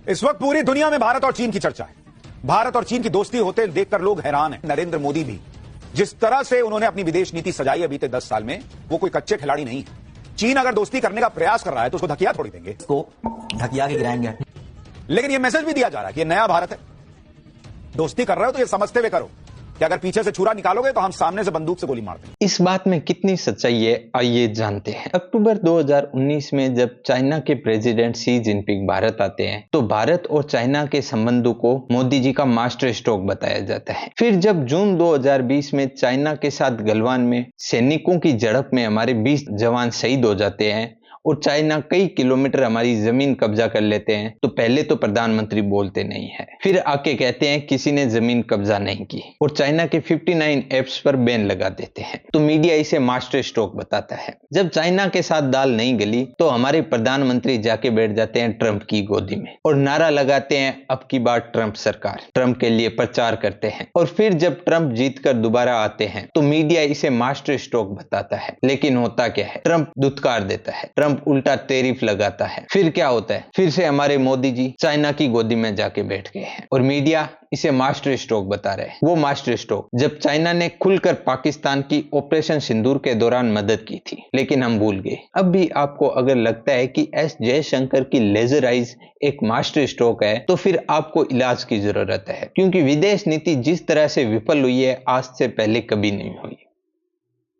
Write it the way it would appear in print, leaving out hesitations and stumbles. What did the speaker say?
इस वक्त पूरी दुनिया में भारत और चीन की चर्चा है। भारत और चीन की दोस्ती होते देखकर लोग हैरान हैं। नरेंद्र मोदी भी जिस तरह से उन्होंने अपनी विदेश नीति सजाई है बीते 10 साल में, वो कोई कच्चे खिलाड़ी नहीं है। चीन अगर दोस्ती करने का प्रयास कर रहा है तो उसको धकिया थोड़ी देंगे, इसको धकिया के गिराएंगे। लेकिन यह मैसेज भी दिया जा रहा है कि यह नया भारत है। दोस्ती कर रहे हो तो ये समझते हुए करो कि अगर पीछे से छुरा निकालोगे तो हम सामने से बंदूक से गोली मार देंगे। इस बात में कितनी सच्चाई है आइए जानते हैं। अक्टूबर 2019 में जब चाइना के प्रेसिडेंट शी जिनपिंग भारत आते हैं तो भारत और चाइना के संबंधों को मोदी जी का मास्टर स्ट्रोक बताया जाता है। फिर जब जून 2020 में चाइना के साथ गलवान में सैनिकों की झड़प में हमारे 20 जवान शहीद हो जाते हैं और चाइना कई किलोमीटर हमारी जमीन कब्जा कर लेते हैं तो पहले तो प्रधानमंत्री बोलते नहीं है, फिर आके कहते हैं किसी ने जमीन कब्जा नहीं की और चाइना के 59 ऐप्स पर बैन लगा देते हैं। तो मीडिया इसे मास्टर स्ट्रोक बताता है। जब चाइना के साथ दाल नहीं गली तो हमारे प्रधानमंत्री जाके बैठ जाते हैं ट्रंप की गोदी में और नारा लगाते हैं अब की बार ट्रंप सरकार, ट्रंप के लिए प्रचार करते हैं। और फिर जब ट्रंप जीत कर दोबारा आते हैं तो मीडिया इसे मास्टर स्ट्रोक बताता है। लेकिन होता क्या है, ट्रंप दुत्कार देता है, ट्रंप उल्टा तारीफ लगाता है। फिर क्या होता है, फिर से हमारे मोदी जी चाइना की गोदी में जाके बैठ गए हैं और मीडिया इसे मास्टर स्ट्रोक बता रहे हैं। वो मास्टर स्ट्रोक जब चाइना ने खुलकर पाकिस्तान की ऑपरेशन सिंदूर के दौरान मदद की थी, लेकिन हम भूल गए। अब भी आपको अगर लगता है कि एस जयशंकर की लेजर आइज एक मास्टर स्ट्रोक है तो फिर आपको इलाज की जरूरत है, क्योंकि विदेश नीति जिस तरह से विफल हुई है आज से पहले कभी नहीं हुई।